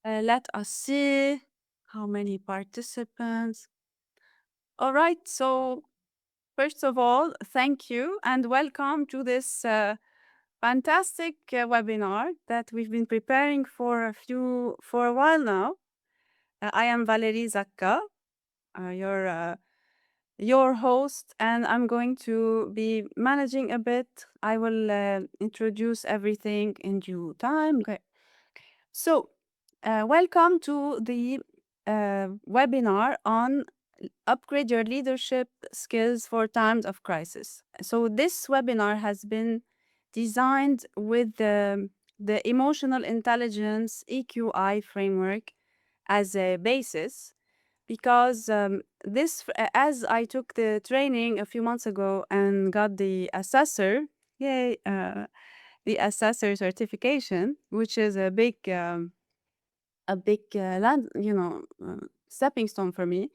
Let us see how many participants. All right, so first of all, thank you and welcome to this fantastic webinar that we've been preparing for a while now. I am Valerie Zakka, your host, and I'm going to be managing a bit. I will introduce everything in due time. Okay. So, welcome to the webinar on upgrade your leadership skills for times of crisis. So, this webinar has been designed with the emotional intelligence EQI framework as a basis because as I took the training a few months ago and got the assessor, yay, the assessor certification, which is a big stepping stone for me.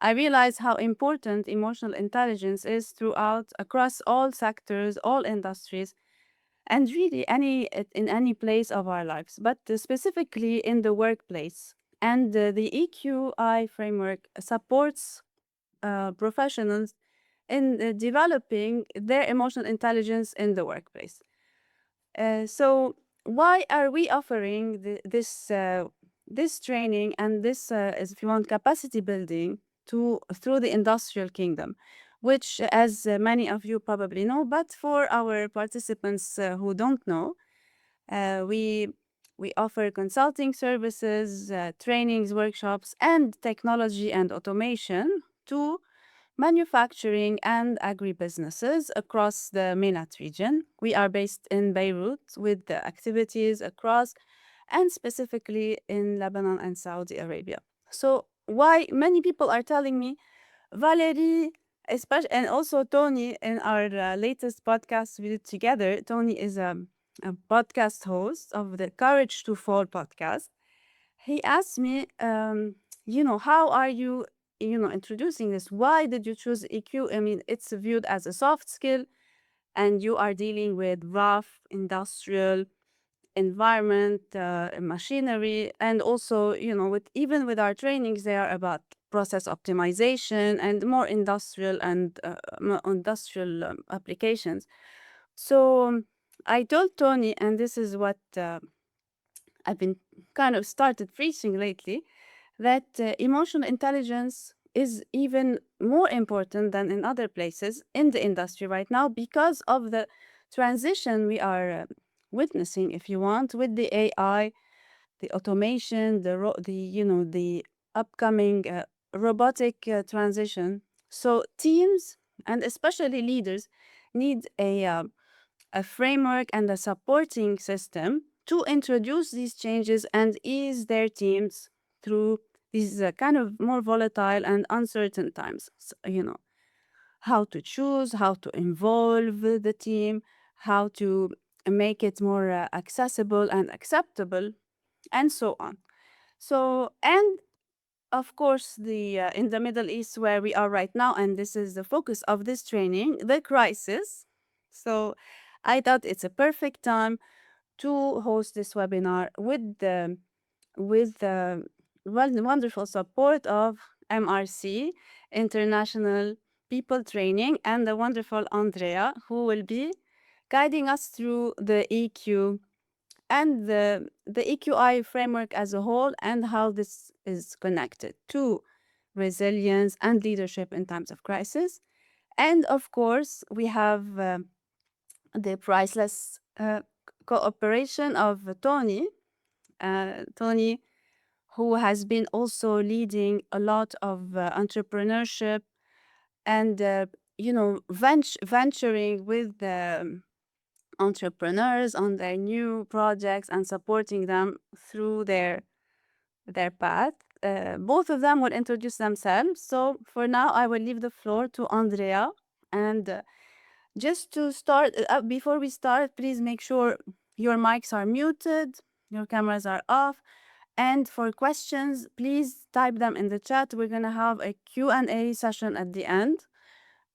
I realized how important emotional intelligence is throughout across all sectors, all industries, and really in any place of our lives, but specifically in the workplace. And the EQI framework supports professionals in developing their emotional intelligence in the workplace. So why are we offering this training and this, if you want, capacity building through the industrial kingdom, which, as many of you probably know, but for our participants who don't know, we offer consulting services, trainings, workshops, and technology and automation to manufacturing and agribusinesses across the MENAT region. We are based in Beirut with the activities across and specifically in Lebanon and Saudi Arabia. So, why many people are telling me, Valerie, especially, and also Tony, in our latest podcast we did together, Tony is a podcast host of the Courage to Fall podcast. He asked me, how are you, introducing this? Why did you choose EQ? I mean, it's viewed as a soft skill, and you are dealing with rough industrial environment, machinery, and also, with even with our trainings, they are about process optimization and more industrial and industrial applications. So I told Tony, and this is what I've been kind of started preaching lately, that emotional intelligence is even more important than in other places in the industry right now because of the transition we are witnessing, if you want, with the AI, the automation, the upcoming robotic transition. So teams and especially leaders need a framework and a supporting system to introduce these changes and ease their teams through these kind of more volatile and uncertain times. How to choose, how to involve the team, how to make it more accessible and acceptable, and so on. So, and of course, the in the Middle East where we are right now, and this is the focus of this training, the crisis. So, I thought it's a perfect time to host this webinar with the wonderful support of MRC International People Training and the wonderful Andrea, who will be guiding us through the EQ and the EQI framework as a whole and how this is connected to resilience and leadership in times of crisis. And of course, we have the priceless cooperation of Tony, who has been also leading a lot of entrepreneurship and venturing with the entrepreneurs on their new projects and supporting them through their path. Both of them will introduce themselves. So for now, I will leave the floor to Andrea. And just to start, before we start, please make sure your mics are muted, your cameras are off. And for questions, please type them in the chat. We're going to have a Q&A session at the end.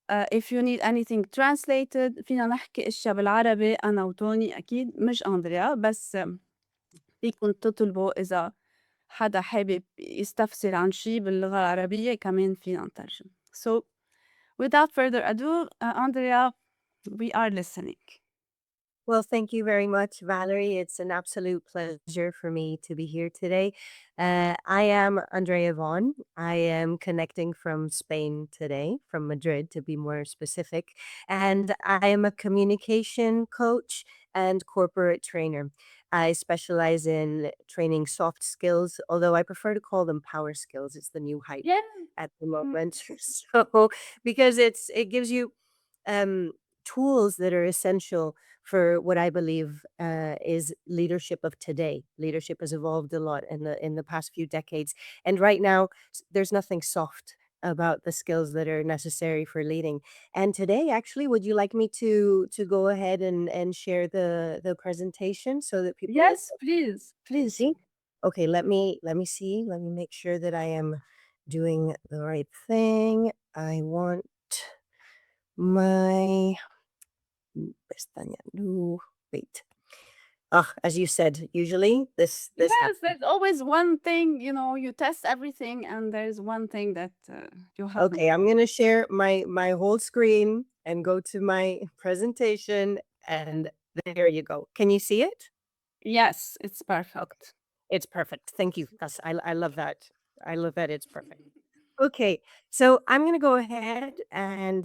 If you need anything translated فينا نحكي اشياء بالعربي انا وتوني اكيد مش اندريا بس فيكم تطلبوا اذا حدا حابب يستفسر عن شي باللغة العربية كمان فينا نترجم. So without further ado, Andrea, we are listening. Well, thank you very much, Valerie. It's an absolute pleasure for me to be here today. I am Andrea Vaughan. I am connecting from Spain today, from Madrid to be more specific. And I am a communication coach and corporate trainer. I specialize in training soft skills, although I prefer to call them power skills. It's the new hype Yeah. at the Mm. moment. So, because it gives you um, tools that are essential for what I believe is leadership of today. Leadership has evolved a lot in the past few decades, and right now there's nothing soft about the skills that are necessary for leading. And today, actually, would you like me to go ahead and share the presentation so that people Yes, please, can please. see? Okay, let me see. Let me make sure that I am doing the right thing. I want my pestaña. No, wait. Ah, as you said, usually this Yes, happens. there's always one thing, you test everything, and there's one thing that you have not. Okay, I'm gonna share my whole screen and go to my presentation, and there you go. Can you see it? Yes, it's Okay, perfect. it's perfect. Thank you. I love that. I love that it's perfect. Okay, so I'm going to go ahead and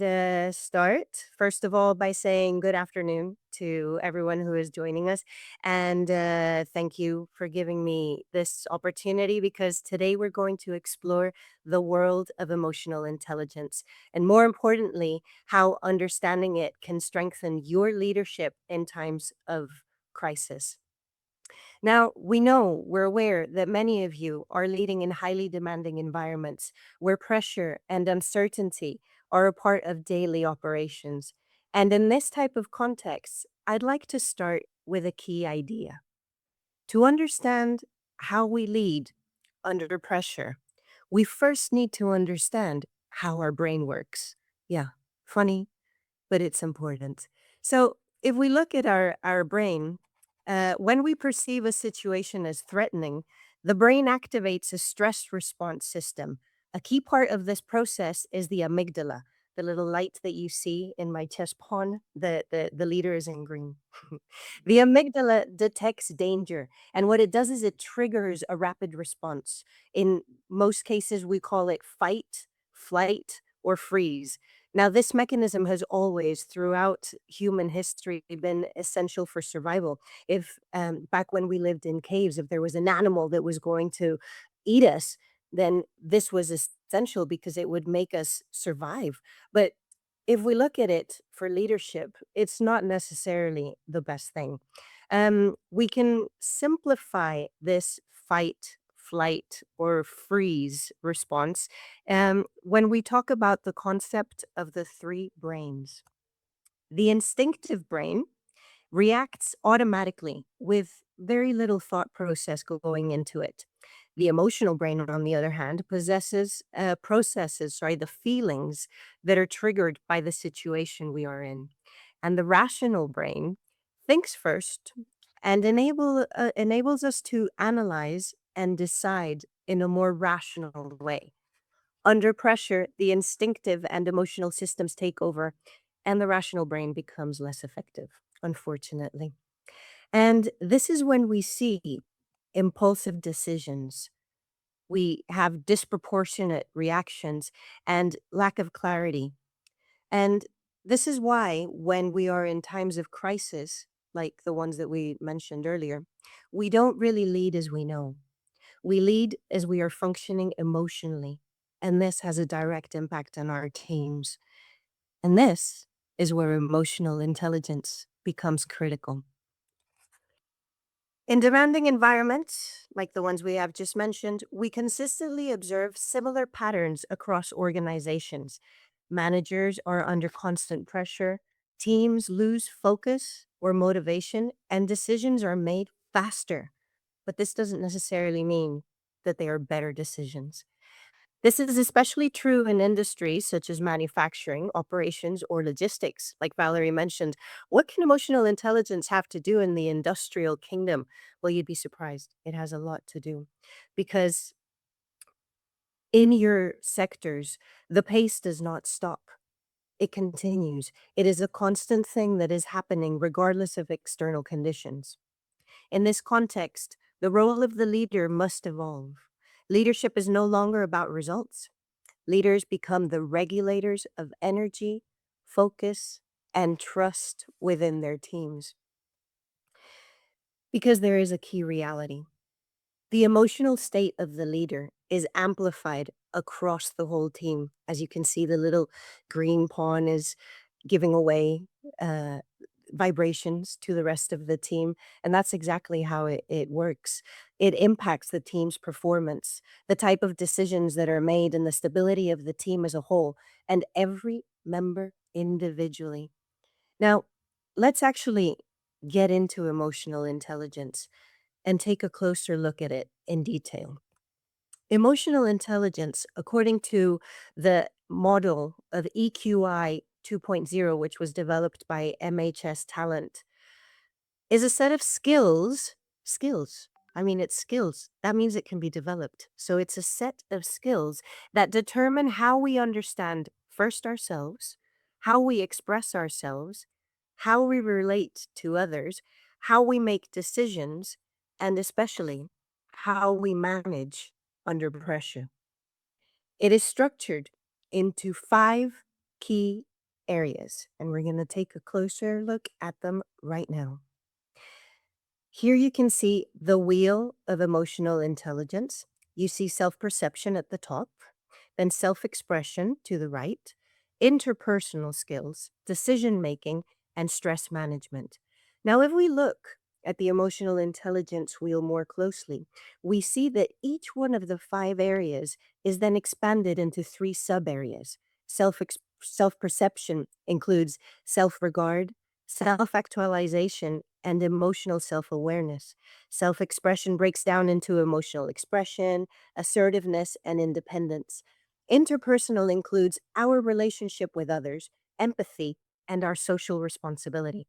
start, first of all, by saying good afternoon to everyone who is joining us. And thank you for giving me this opportunity because today we're going to explore the world of emotional intelligence. And more importantly, how understanding it can strengthen your leadership in times of crisis. Now, we're aware that many of you are leading in highly demanding environments where pressure and uncertainty are a part of daily operations. And in this type of context, I'd like to start with a key idea. To understand how we lead under pressure, we first need to understand how our brain works. Yeah, funny, but it's important. So, if we look at our brain, when we perceive a situation as threatening, the brain activates a stress response system. A key part of this process is the amygdala, the little light that you see in my chest pawn. The leader is in green. The amygdala detects danger, and what it does is it triggers a rapid response. In most cases, we call it fight, flight, or freeze. Now, this mechanism has always, throughout human history, been essential for survival. If back when we lived in caves, if there was an animal that was going to eat us, then this was essential because it would make us survive. But if we look at it for leadership, it's not necessarily the best thing. We can simplify this fight, flight, or freeze response when we talk about the concept of the three brains. The instinctive brain reacts automatically with very little thought process going into it. The emotional brain, on the other hand, processes, the feelings that are triggered by the situation we are in. And the rational brain thinks first and enables us to analyze and decide in a more rational way. Under pressure, the instinctive and emotional systems take over, and the rational brain becomes less effective, unfortunately. And this is when we see impulsive decisions. We have disproportionate reactions and lack of clarity. And this is why, when we are in times of crisis, like the ones that we mentioned earlier, we don't really lead as we know. We lead as we are functioning emotionally. And this has a direct impact on our teams. And this is where emotional intelligence becomes critical. In demanding environments, like the ones we have just mentioned, we consistently observe similar patterns across organizations. Managers are under constant pressure, teams lose focus or motivation, and decisions are made faster. But this doesn't necessarily mean that they are better decisions. This is especially true in industries such as manufacturing, operations, or logistics. Like Valerie mentioned, what can emotional intelligence have to do in the industrial kingdom? Well, you'd be surprised. It has a lot to do because in your sectors, the pace does not stop. It continues. It is a constant thing that is happening regardless of external conditions. In this context, the role of the leader must evolve. Leadership is no longer about results. Leaders become the regulators of energy, focus, and trust within their teams. Because there is a key reality. The emotional state of the leader is amplified across the whole team. As you can see, the little green pawn is giving away uh, vibrations to the rest of the team. And that's exactly how it works. It impacts the team's performance, the type of decisions that are made, and the stability of the team as a whole, and every member individually. Now, let's actually get into emotional intelligence and take a closer look at it in detail. Emotional intelligence, according to the model of EQI 2.0, which was developed by MHS Talent, is a set of skills. I mean, it's skills. That means it can be developed. So it's a set of skills that determine how we understand first ourselves, how we express ourselves, how we relate to others, how we make decisions, and especially how we manage under pressure. It is structured into five key areas, and we're going to take a closer look at them right now. Here you can see the wheel of emotional intelligence. You see self perception at the top, then self expression to the right, interpersonal skills, decision making, and stress management. Now, if we look at the emotional intelligence wheel more closely, we see that each one of the five areas is then expanded into three sub areas. Self perception includes self regard, self actualization, and emotional self awareness. Self expression breaks down into emotional expression, assertiveness, and independence. Interpersonal includes our relationship with others, empathy, and our social responsibility.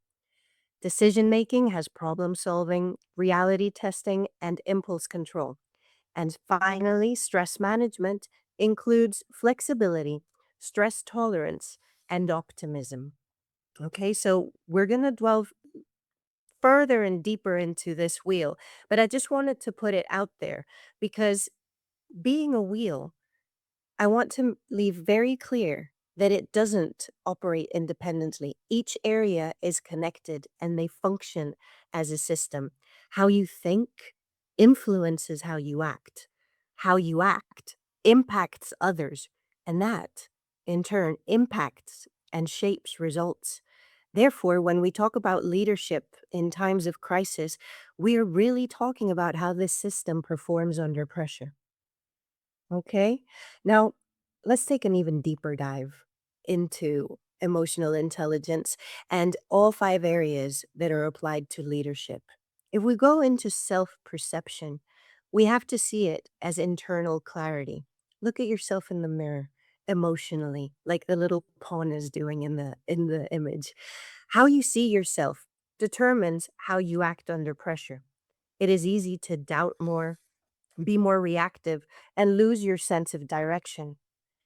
Decision making has problem solving, reality testing, and impulse control. And finally, stress management includes flexibility, stress tolerance, and optimism. Okay, so we're going to delve further and deeper into this wheel, but I just wanted to put it out there because being a wheel, I want to leave very clear that it doesn't operate independently. Each area is connected and they function as a system. How you think influences how you act. How you act impacts others, and that, in turn, impacts and shapes results. Therefore, when we talk about leadership in times of crisis, we are really talking about how this system performs under pressure. Okay. Now, let's take an even deeper dive into emotional intelligence and all five areas that are applied to leadership. If we go into self perception, we have to see it as internal clarity. Look at yourself in the mirror emotionally, like the little pawn is doing in the image. How you see yourself determines how you act under pressure. It is easy to doubt more, be more reactive, and lose your sense of direction.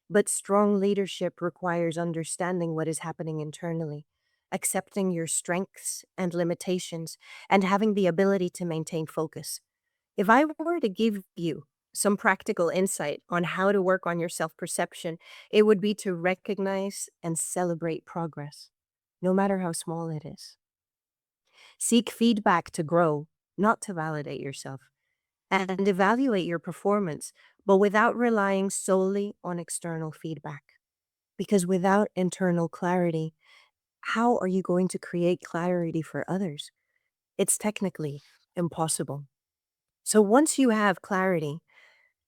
But strong leadership requires understanding what is happening internally, accepting your strengths and limitations, and having the ability to maintain focus. If I were to give you some practical insight on how to work on your self perception, it would be to recognize and celebrate progress, no matter how small it is. Seek feedback to grow, not to validate yourself, and evaluate your performance, but without relying solely on external feedback. Because without internal clarity, how are you going to create clarity for others? It's technically impossible. So once you have clarity,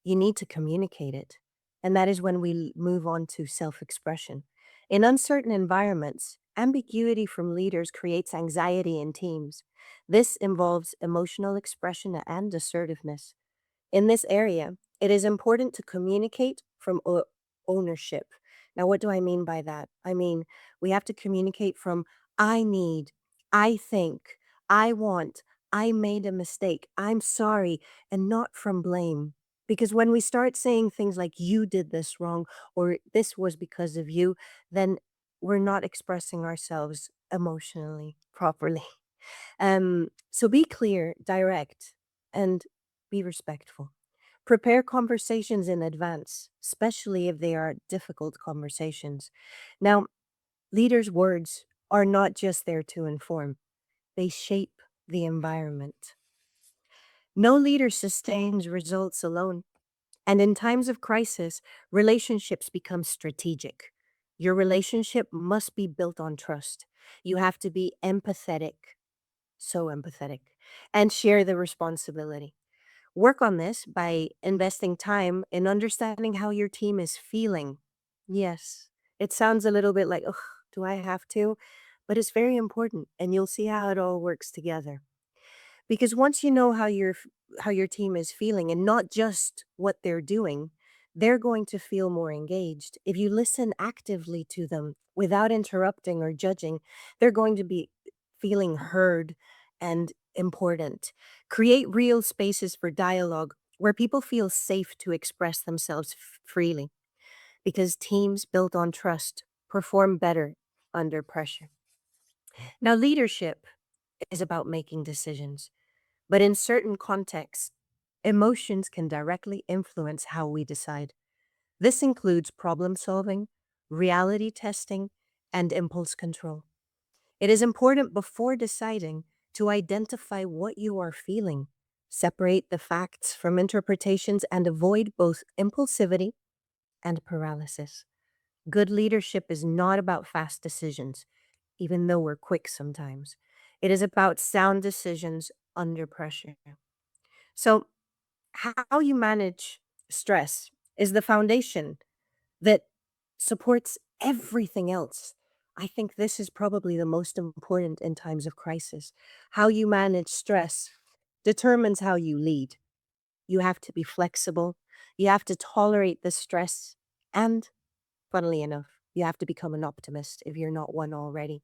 you need to communicate it. And that is when we move on to self expression. In uncertain environments, ambiguity from leaders creates anxiety in teams. This involves emotional expression and assertiveness. In this area, it is important to communicate from ownership. Now, what do I mean by that? I mean, we have to communicate from I need, I think, I want, I made a mistake, I'm sorry, and not from blame. Because when we start saying things like, you did this wrong, or this was because of you, then we're not expressing ourselves emotionally properly. So be clear, direct, and be respectful. Prepare conversations in advance, especially if they are difficult conversations. Now, leaders' words are not just there to inform, they shape the environment. No leader sustains results alone. And in times of crisis, relationships become strategic. Your relationship must be built on trust. You have to be empathetic, so empathetic, and share the responsibility. Work on this by investing time in understanding how your team is feeling. Yes, it sounds a little bit like, ugh, do I have to? But it's very important, and you'll see how it all works together. Because once you know how your team is feeling and not just what they're doing, they're going to feel more engaged. If you listen actively to them without interrupting or judging, they're going to be feeling heard and important. Create real spaces for dialogue where people feel safe to express themselves freely, because teams built on trust perform better under pressure. Now, leadership is about making decisions. But in certain contexts, emotions can directly influence how we decide. This includes problem solving, reality testing, and impulse control. It is important before deciding to identify what you are feeling, separate the facts from interpretations, and avoid both impulsivity and paralysis. Good leadership is not about fast decisions, even though we're quick sometimes. It is about sound decisions under pressure. So, how you manage stress is the foundation that supports everything else. I think this is probably the most important in times of crisis. How you manage stress determines how you lead. You have to be flexible, you have to tolerate the stress, and funnily enough, you have to become an optimist if you're not one already.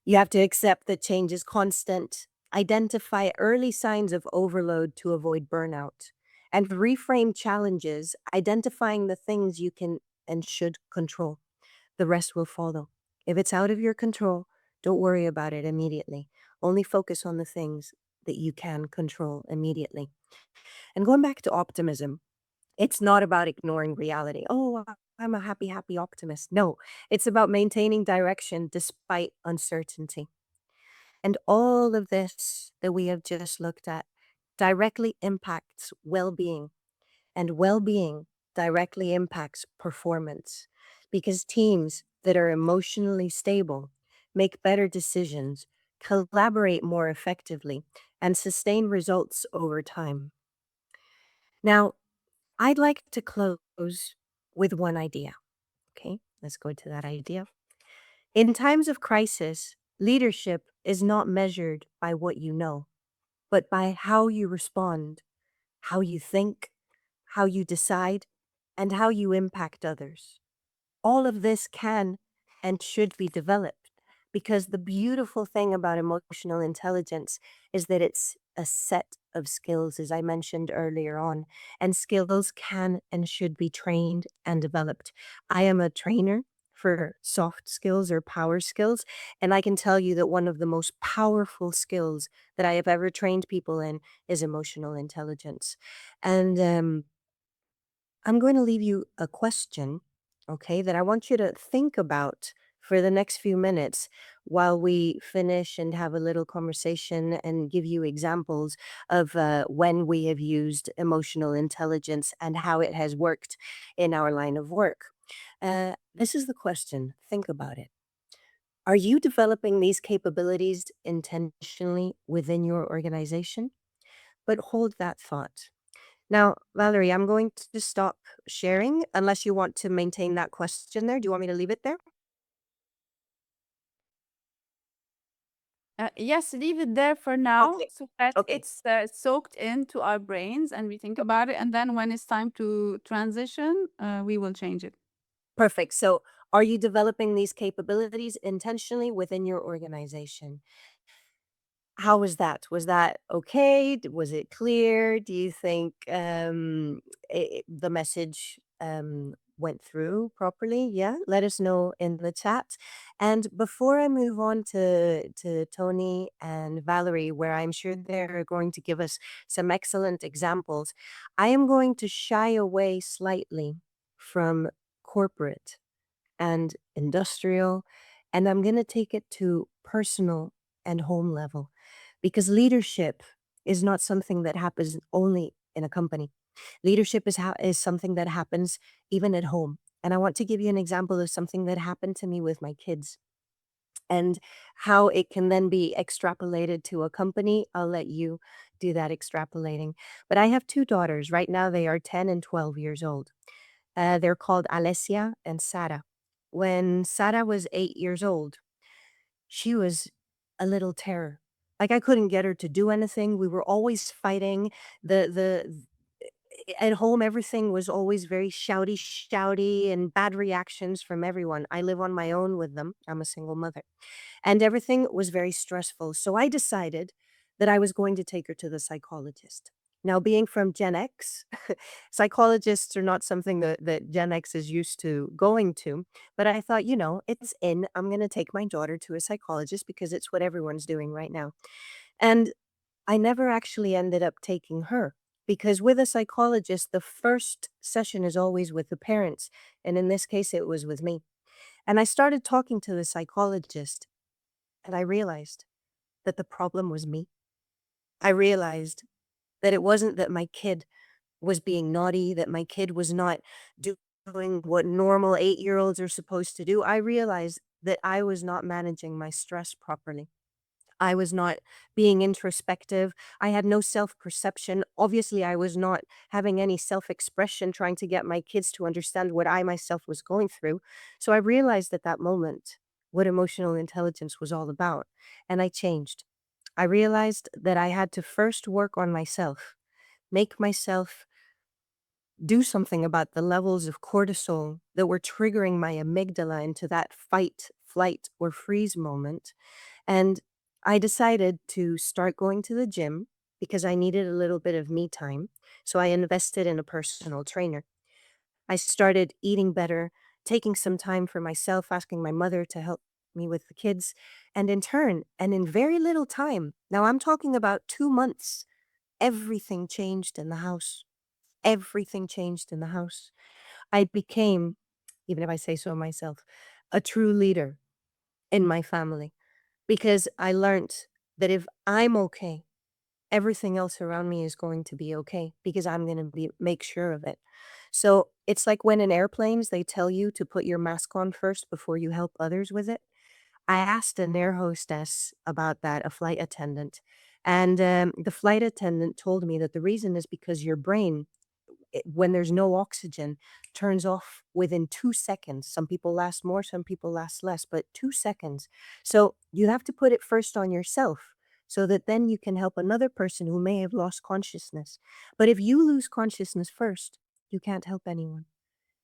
You have to accept that change is constant, identify early signs of overload to avoid burnout, and reframe challenges, identifying the things you can and should control. The rest will follow. If it's out of your control, don't worry about it immediately. Only focus on the things that you can control immediately. And going back to optimism, it's not about ignoring reality. Oh, I'm a happy, happy optimist. No, it's about maintaining direction despite uncertainty. And all of this that we have just looked at directly impacts well being, and well being directly impacts performance, because teams that are emotionally stable make better decisions, collaborate more effectively, and sustain results over time. Now, I'd like to close with one idea. Okay, let's go to that idea. In times of crisis, leadership is not measured by what you know, but by how you respond, how you think, how you decide, and how you impact others. All of this can and should be developed, because the beautiful thing about emotional intelligence is that it's a set of skills, as I mentioned earlier on, and skills can and should be trained and developed. I am a trainer for soft skills or power skills, and I can tell you that one of the most powerful skills that I have ever trained people in is emotional intelligence. And I'm going to leave you a question, okay, that I want you to think about for the next few minutes while we finish and have a little conversation and give you examples of when we have used emotional intelligence and how it has worked in our line of work. This is the question. Think about it. Are you developing these capabilities intentionally within your organization? But hold that thought. Now, Valerie, I'm going to stop sharing unless you want to maintain that question there. Do you want me to leave it there? Yes, leave it there for now Okay. so that Okay. it's soaked into our brains and we think about it. And then when it's time to transition, we will change it. Perfect. So, are you developing these capabilities intentionally within your organization? How was that? Was that okay? Was it clear? Do you think the message went through properly? Yeah, let us know in the chat. And before I move on to Tony and Valerie, where I'm sure they're going to give us some excellent examples, I am going to shy away slightly from corporate and industrial, and I'm going to take it to personal and home level because leadership is not something that happens only in a company. Leadership is something that happens even at home. And I want to give you an example of something that happened to me with my kids and how it can then be extrapolated to a company. I'll let you do that extrapolating. But I have two daughters. Right now, they are 10 and 12 years old. They're called Alessia and Sara. When Sara was 8 years old, she was a little terror. Like I couldn't get her to do anything. We were always fighting. The At home everything was always very shouty and bad reactions from everyone. I live on my own with them. I'm a single mother. And everything was very stressful. So I decided that I was going to take her to the psychologist. Now, being from Gen X, psychologists are not something that Gen X is used to going to. But I thought, it's in. I'm going to take my daughter to a psychologist because it's what everyone's doing right now. And I never actually ended up taking her because with a psychologist, the first session is always with the parents. And in this case, it was with me. And I started talking to the psychologist and I realized that the problem was me. I realized that it wasn't that my kid was being naughty, that my kid was not doing what normal 8-year-olds are supposed to do. I realized that I was not managing my stress properly. I was not being introspective. I had no self perception. Obviously, I was not having any self expression, trying to get my kids to understand what I myself was going through. So I realized at that moment what emotional intelligence was all about. And I changed. I realized that I had to first work on myself, make myself do something about the levels of cortisol that were triggering my amygdala into that fight, flight, or freeze moment. And I decided to start going to the gym because I needed a little bit of me time. So I invested in a personal trainer. I started eating better, taking some time for myself, asking my mother to help me with the kids. And in turn, and in very little time, now I'm talking about 2 months, everything changed in the house. Everything changed in the house. I became, even if I say so myself, a true leader in my family because I learned that if I'm okay, everything else around me is going to be okay because I'm going to be make sure of it. So it's like when in airplanes they tell you to put your mask on first before you help others with it. I asked an air hostess about that, a flight attendant, and the flight attendant told me that the reason is because your brain when there's no oxygen, turns off within 2 seconds. Some people last more, some people last less, but 2 seconds. So you have to put it first on yourself so that then you can help another person who may have lost consciousness. But if you lose consciousness first, you can't help anyone.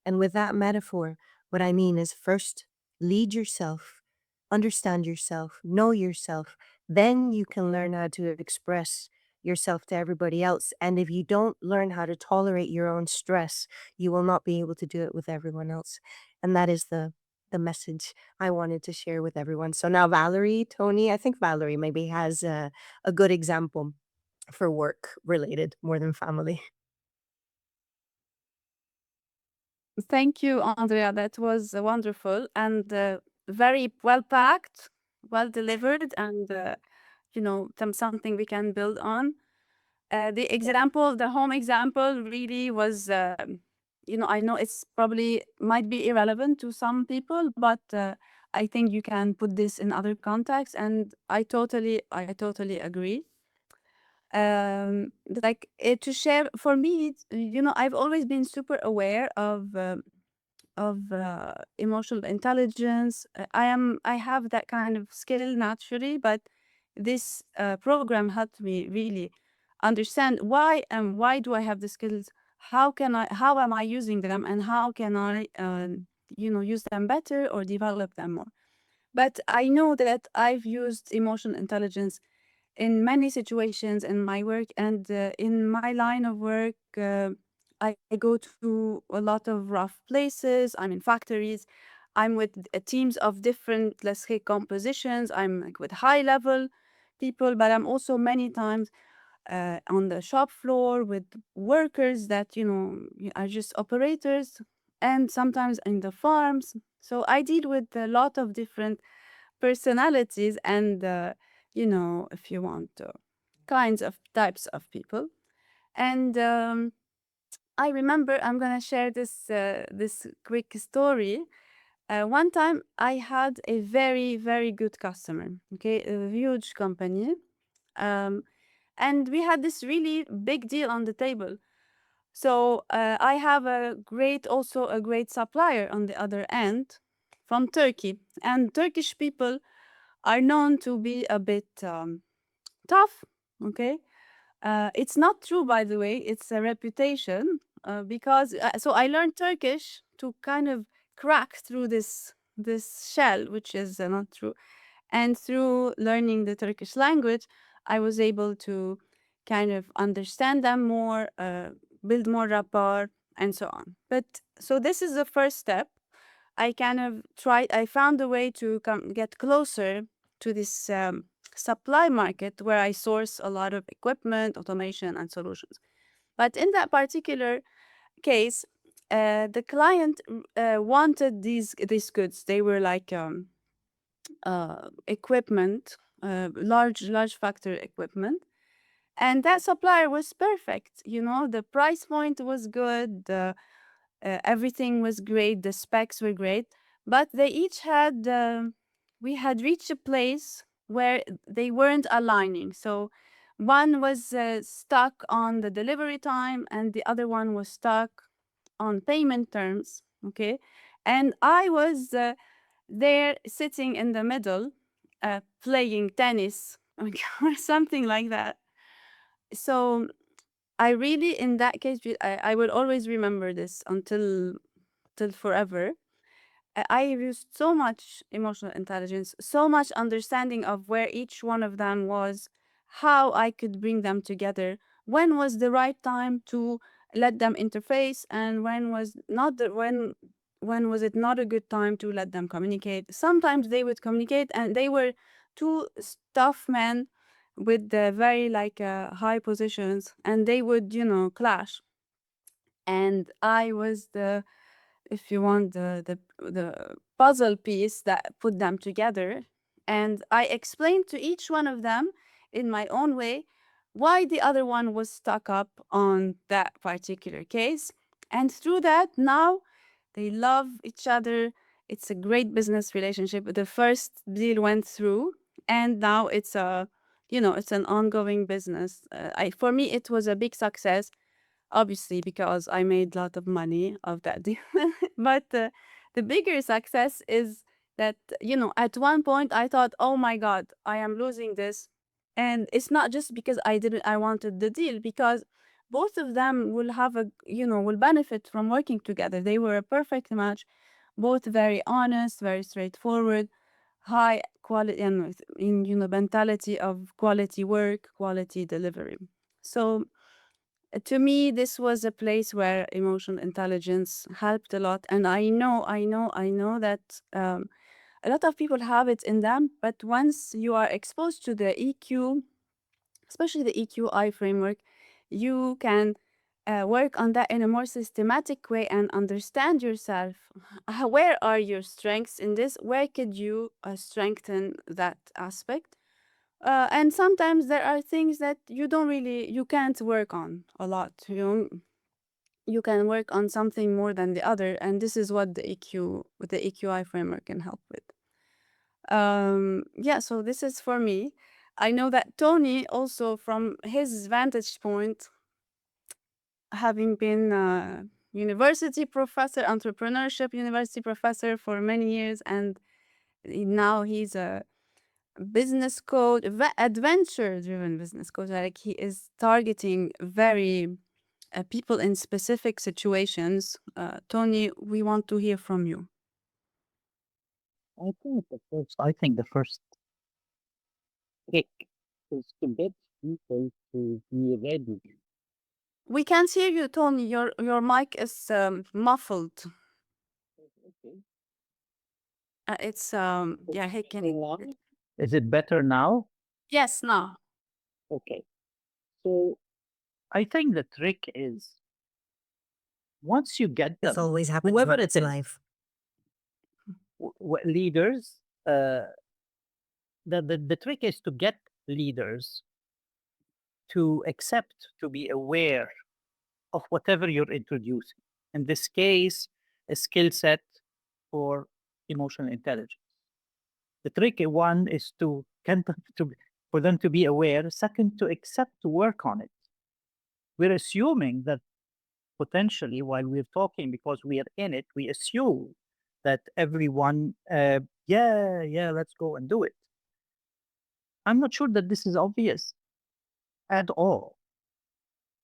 And with that metaphor, what I mean is first lead yourself, understand yourself, know yourself. Then you can learn how to express yourself to everybody else. And if you don't learn how to tolerate your own stress, you will not be able to do it with everyone else. And that is the message I wanted to share with everyone. So now Valerie, Tony, I think Valerie maybe has a good example for work related more than family. Thank you, Andrea. That was wonderful and very well packed, well delivered, and something we can build on. The example, the home example, really was. I know it's probably might be irrelevant to some people, but I think you can put this in other contexts, and I totally agree. Like to share for me, I've always been super aware of emotional intelligence. I have that kind of skill naturally, but this program helped me really understand why do I have the skills, how am I using them, and how can I use them better or develop them more. But I know that I've used emotional intelligence in many situations in my work, and in my line of work, I go to a lot of rough places. I'm in factories. I'm with teams of different, let's say, compositions. I'm like with high level people, but I'm also many times on the shop floor with workers that are just operators, and sometimes in the farms. So I deal with a lot of different personalities and if you want kinds of types of people. And I remember, I'm gonna share this quick story. One time I had a very very good customer, okay, a huge company, um, and we had this really big deal on the table. So I have also a great supplier on the other end from Turkey, and Turkish people are known to be a bit tough. Okay, it's not true, by the way. It's a reputation, because so I learned Turkish to kind of crack through this shell, which is not true. And through learning the Turkish language, I was able to kind of understand them more, build more rapport, and so on. But so this is the first step. I kind of tried, I found a way to get closer to this supply market where I source a lot of equipment, automation, and solutions. But in that particular case, the client wanted these goods. They were like equipment, large factory equipment, and that supplier was perfect. The price point was good, everything was great, the specs were great, but they each had we had reached a place where they weren't aligning. So one was stuck on the delivery time, and the other one was stuck on payment terms. Okay, and I was there sitting in the middle, playing tennis or something like that. So I really, in that case, I will always remember this until till forever. I used so much emotional intelligence, so much understanding of where each one of them was, how I could bring them together, when was the right time to let them interface, and when was it not a good time to let them communicate. Sometimes they would communicate, and they were two tough men with the very like high positions, and they would clash. And I was the, if you want, the puzzle piece that put them together. And I explained to each one of them in my own way why the other one was stuck up on that particular case. And through that, now they love each other. It's a great business relationship. The first deal went through, and now it's an ongoing business. For me, it was a big success, obviously, because I made a lot of money of that deal. But the bigger success is that, at one point I thought, oh my God, I am losing this. And it's not just because I wanted the deal, because both of them will will benefit from working together. They were a perfect match, both very honest, very straightforward, high quality, and in mentality of quality work, quality delivery. So to me, this was a place where emotional intelligence helped a lot. And I know that a lot of people have it in them, but once you are exposed to the EQ, especially the EQI framework, you can work on that in a more systematic way and understand yourself. Where are your strengths in this? Where could you strengthen that aspect? And sometimes there are things that you can't work on a lot. You can work on something more than the other, and this is what the EQI framework can help with. Yeah, so this is for me. I know that Tony also, from his vantage point, having been a university professor, entrepreneurship university professor for many years, and now he's a business coach, adventure driven business coach. Like he is targeting very people in specific situations. Tony, we want to hear from you. I think the first trick is to get people to be ready. We can't hear you, Tony. Your mic is muffled. Okay. It's yeah, hey, can So long. Is it better now? yes, now. Okay. So I think the trick is once you get This them, always happens whoever once it in is, life. leaders, uh, the trick is to get leaders to accept, to be aware of whatever you're introducing. In this case, a skill set for emotional intelligence. The tricky one is to for them to be aware. Second, to accept to work on it. We're assuming that potentially while we're talking, because we are in it, we assume that everyone, yeah, let's go and do it. I'm not sure that this is obvious at all,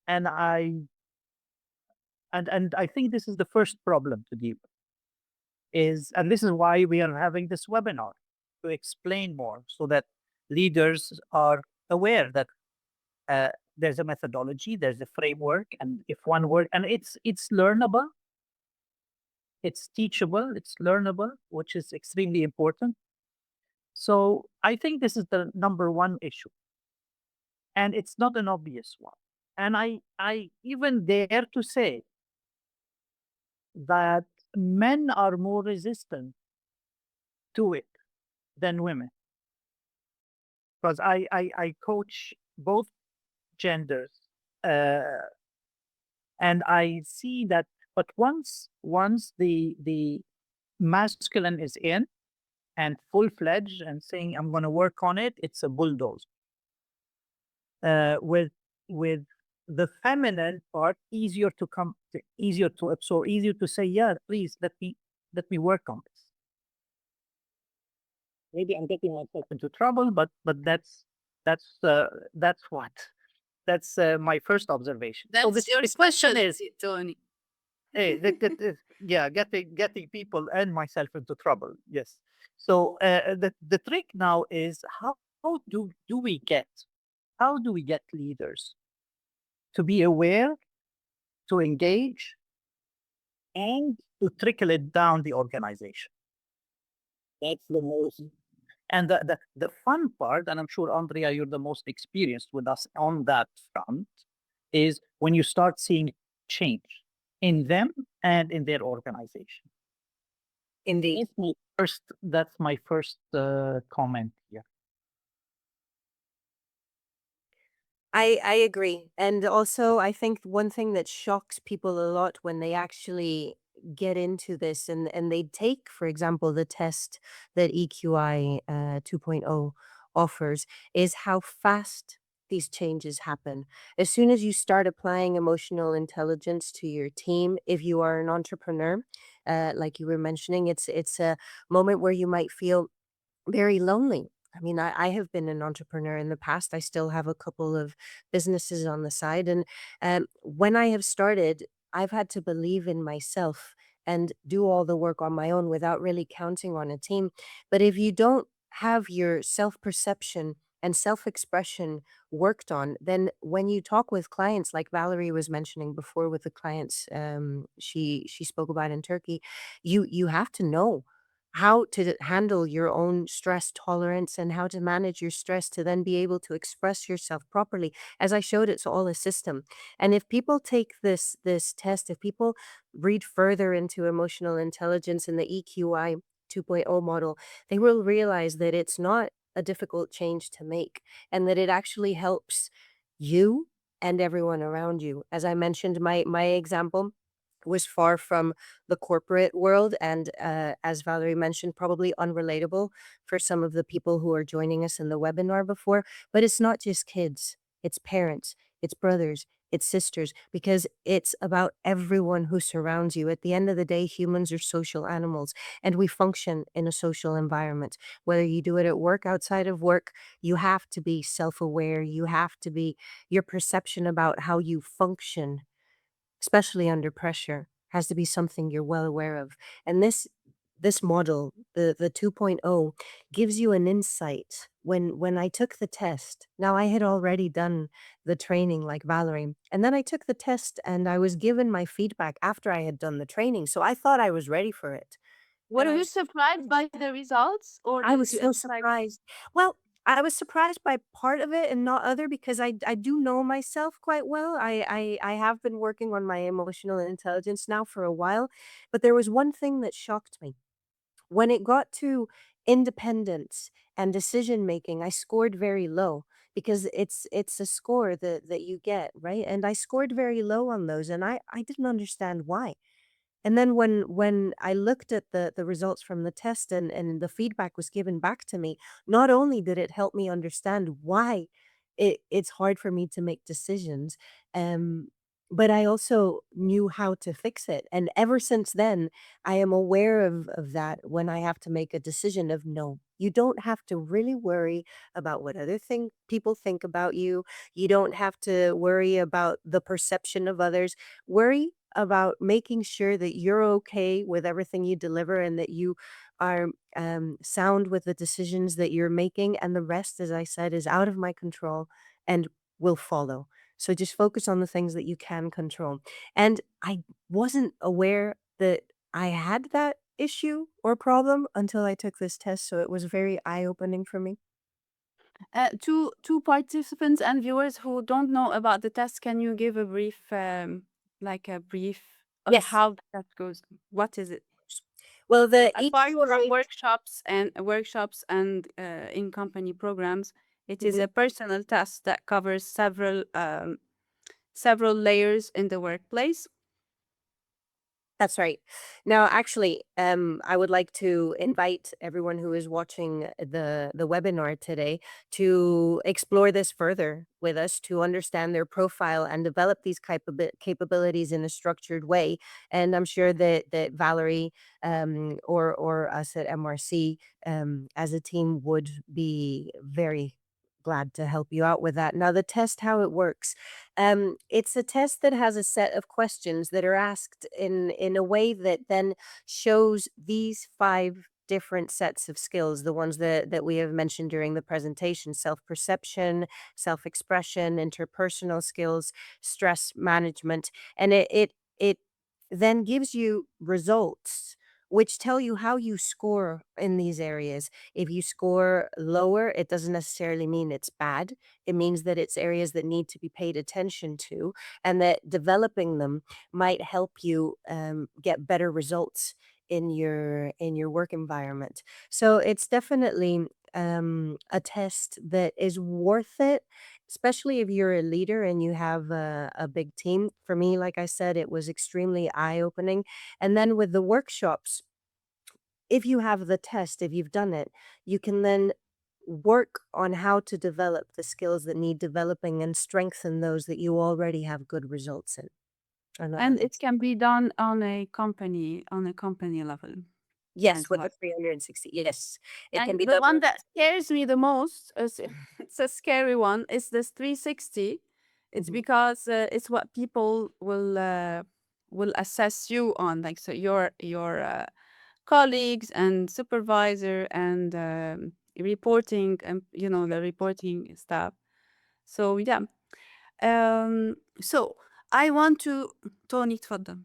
and I think this is the first problem to deal with. Is and this is why we are having this webinar to explain more, so that leaders are aware that uh, there's a methodology, there's a framework, and if one word, and it's learnable, it's teachable, it's learnable, which is extremely important. So I think this is the number one issue, and it's not an obvious one. And I even dare to say that men are more resistant to it than women, because I coach both genders, uh, and I see that. But once the masculine is in and full fledged and saying I'm going to work on it, it's a bulldozer. With the feminine part, easier to absorb, easier to say, yeah, please let me work on this. Maybe I'm getting myself into trouble, but that's uh, that's what that's my first observation. So That's your the question is, specialty, Tony. hey, yeah, getting people and myself into trouble. Yes. So the trick now is how do we get leaders to be aware, to engage, and to trickle it down the organization. That's the most. And the fun part, and I'm sure Andrea, you're the most experienced with us on that front, is when you start seeing change in them and in their organization. Indeed. That's my first comment here. I agree. And also, I think one thing that shocks people a lot when they actually get into this and they take, for example, the test that EQI 2.0 offers is how fast these changes happen. As soon as you start applying emotional intelligence to your team, if you are an entrepreneur, like you were mentioning, it's a moment where you might feel very lonely. I mean, I have been an entrepreneur in the past. I still have a couple of businesses on the side. And when I have started, I've had to believe in myself and do all the work on my own without really counting on a team. But if you don't have your self perception and self expression worked on, then when you talk with clients, like Valerie was mentioning before with the clients she spoke about in Turkey, you have to know how to handle your own stress tolerance and how to manage your stress to then be able to express yourself properly. As I showed, it's all a system. And if people take this test, if people read further into emotional intelligence in the EQI 2.0 model, they will realize that it's not a difficult change to make and that it actually helps you and everyone around you. As I mentioned, my example was far from the corporate world and as Valerie mentioned, probably unrelatable for some of the people who are joining us in the webinar before. But it's not just kids, it's parents, it's brothers, it's sisters, because it's about everyone who surrounds you. At the end of the day, humans are social animals and we function in a social environment. Whether you do it at work, outside of work, you have to be self aware. You have to be, your perception about how you function, especially under pressure, has to be something you're well aware of. And this model, the 2.0, gives you an insight. When I took the test, now I had already done the training like Valerie, and then I took the test and I was given my feedback after I had done the training. So I thought I was ready for it. Were you surprised by the results, or I did was you so expect? surprised. Well, I was surprised by part of it and not other, because I do know myself quite well. I have been working on my emotional intelligence now for a while, but there was one thing that shocked me. When it got to independence and decision making, I scored very low, because it's a score that you get, right? And I scored very low on those, and I didn't understand why. And then when I looked at the results from the test, and the feedback was given back to me, not only did it help me understand why it's hard for me to make decisions, um, but I also knew how to fix it. And ever since then, I am aware of that when I have to make a decision of no. You don't have to really worry about what other people think about you. You don't have to worry about the perception of others. Worry about making sure that you're okay with everything you deliver, and that you are sound with the decisions that you're making. And the rest, as I said, is out of my control and will follow. So just focus on the things that you can control. And I wasn't aware that I had that issue or problem until I took this test. So it was very eye opening for me. To participants and viewers who don't know about the test, can you give a brief, like a brief, Yes. how the test goes? What is it? Well, the Apart from EQI. workshops and in company programs, it is Mhm. a personal test that covers several layers in the workplace. That's right. Now, actually, I would like to invite everyone who is watching the webinar today to explore this further with us, to understand their profile and develop these capabilities in a structured way. And I'm sure that Valerie, or us at MRC, as a team, would be very glad to help you out with that. Now, the test, how it works. It's a test that has a set of questions that are asked in a way that then shows these five different sets of skills, the ones that we have mentioned during the presentation: self-perception, self-expression, interpersonal skills, stress management. And it then gives you results which tell you how you score in these areas. If you score lower, it doesn't necessarily mean it's bad. It means that it's areas that need to be paid attention to, and that developing them might help you get better results in your work environment. So it's definitely a test that is worth it, especially if you're a leader and you have a big team. For me, like I said, it was extremely eye opening. And then with the workshops, if you have the test, if you've done it, you can then work on how to develop the skills that need developing and strengthen those that you already have good results in. And And it can be done on a company level yes, as with well. the 360, yes, it can And be the done. one that scares me the most is it's a scary one, is this 360. It's Mhm. because it's what people will assess you on, like, so your colleagues and supervisor and reporting, and the reporting staff. So yeah. So I want to Tony, تفضل.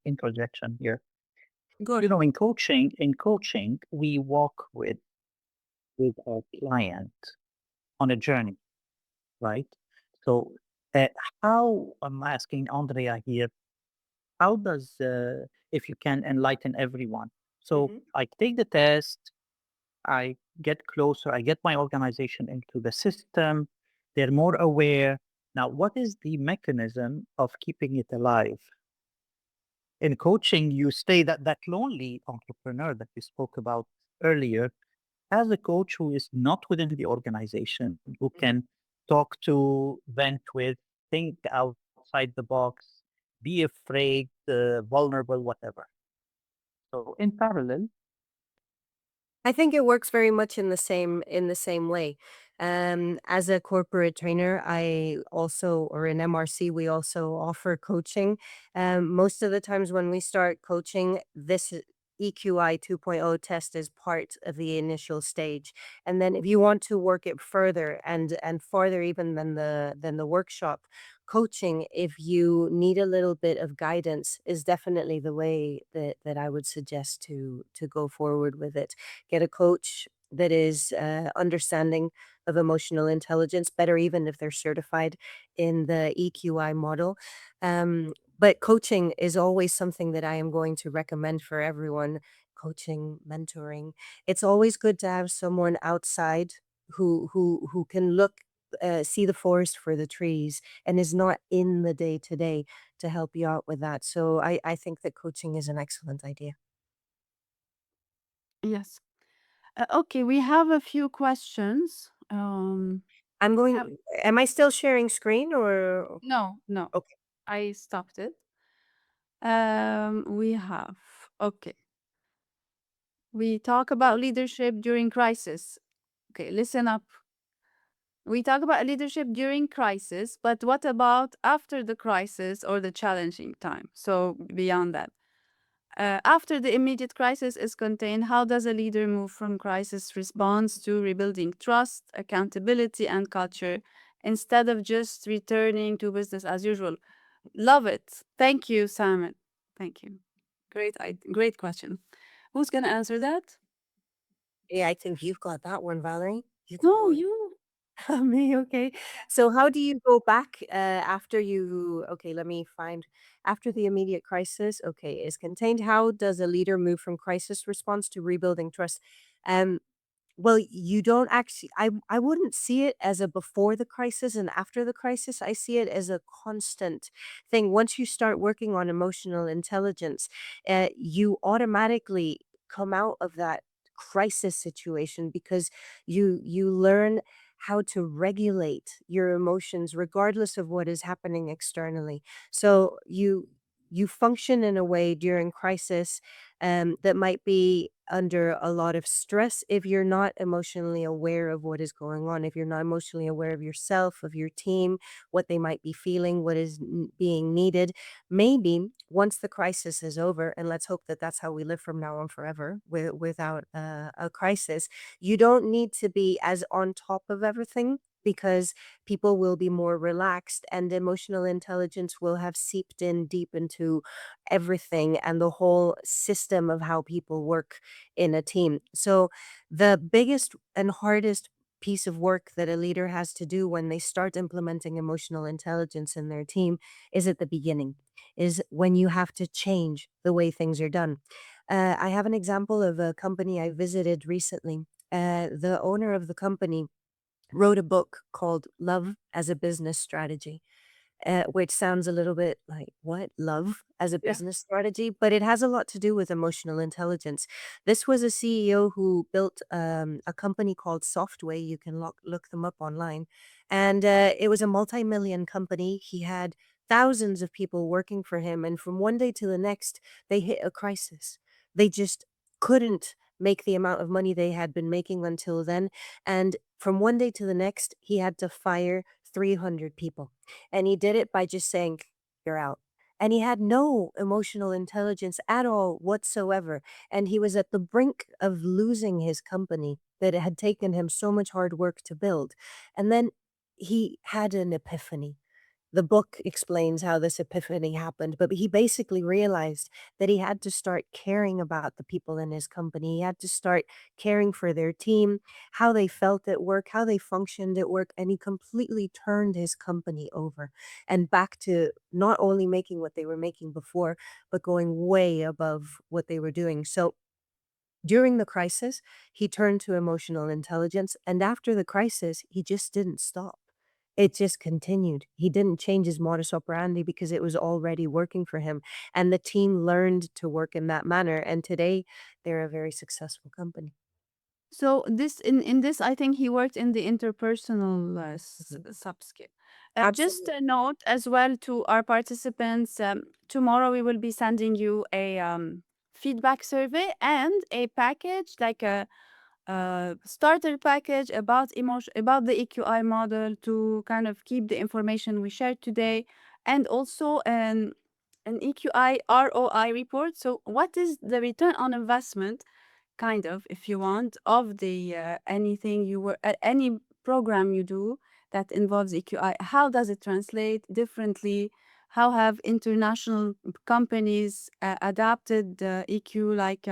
Interjection here. Go You ahead. know, in coaching, we walk with our client on a journey, right? So, uh, how I'm asking Andrea here, how does if you can enlighten everyone? So Mhm. I take the test, I get closer, I get my organization into the system, they're more aware. Now, what is the mechanism of keeping it alive? In coaching, you stay that lonely entrepreneur that we spoke about earlier, as a coach who is not within the organization, who Mhm. can talk to, vent with, think outside the box, be afraid, vulnerable, whatever. So in parallel, I think it works very much in the same way. As a corporate trainer, I also, or in MRC, we also offer coaching. Most of the times when we start coaching, this EQI 2.0 test is part of the initial stage. And then if you want to work it further and farther even than the workshop, coaching, if you need a little bit of guidance, is definitely the way that I would suggest to go forward with it. Get a coach that is understanding of emotional intelligence, better even if they're certified in the EQI model. But coaching is always something that I am going to recommend for everyone. Coaching, mentoring. It's always good to have someone outside who can look see the forest for the trees and is not in the day to day to help you out with that. So I think that coaching is an excellent idea. Yes. Okay, we have a few questions. I'm Have going am I still sharing screen or no, no. okay. I stopped it. We have okay. We talk about leadership during crisis. Okay, listen up. We talk about leadership during crisis, but what about after the crisis or the challenging time? So beyond that. After the immediate crisis is contained, how does a leader move from crisis response to rebuilding trust, accountability, and culture instead of just returning to business as usual? Love it. Thank you, Simon. Thank you. Great question. Who's gonna answer that? Yeah, I think you've got that one, Valerie. You can No, go ahead. you. Me, okay. So how do you go back after you okay, let me find after the immediate crisis, okay, is contained. How does a leader move from crisis response to rebuilding trust? Um Well, you don't actually I wouldn't see it as a before the crisis and after the crisis. I see it as a constant thing. Once you start working on emotional intelligence, you automatically come out of that crisis situation because you learn how to regulate your emotions regardless of what is happening externally. So you function in a way during crisis that might be under a lot of stress if you're not emotionally aware of what is going on, if you're not emotionally aware of yourself, of your team, what they might be feeling, what is being needed. Maybe once the crisis is over, and let's hope that that's how we live from now on forever without a crisis, you don't need to be as on top of everything because people will be more relaxed and emotional intelligence will have seeped in deep into everything and the whole system of how people work in a team. So, the biggest and hardest piece of work that a leader has to do when they start implementing emotional intelligence in their team is at the beginning, is when you have to change the way things are done. I have an example of a company I visited recently. The owner of the company wrote a book called Love as a Business Strategy, which sounds a little bit like what love as a Yeah. business strategy, but it has a lot to do with emotional intelligence. This was a CEO who built a company called Softway. You can look them up online, and it was a multi-million company. He had thousands of people working for him, and from one day to the next, they hit a crisis. They just couldn't make the amount of money they had been making until then, and from one day to the next, he had to fire 300 people. And he did it by just saying, "You're out." And he had no emotional intelligence at all whatsoever. And he was at the brink of losing his company that it had taken him so much hard work to build. And then he had an epiphany. The book explains how this epiphany happened, but he basically realized that he had to start caring about the people in his company. He had to start caring for their team, how they felt at work, how they functioned at work, and he completely turned his company over and back to not only making what they were making before, but going way above what they were doing. So during the crisis, he turned to emotional intelligence, and after the crisis, he just didn't stop. It just continued. He didn't change his modus operandi because it was already working for him, and the team learned to work in that manner, and today they're a very successful company. So this in this, I think he worked in the interpersonal Mhm. sub skill. Just Absolutely. a note as well to our participants. Tomorrow we will be sending you a feedback survey and a package, like a starter package about emotion, about the EQI model, to kind of keep the information we shared today, and also an EQI ROI report. So what is the return on investment, kind of, if you want, of the anything you were any program you do that involves EQI? How does it translate differently? How have international companies adapted EQ, like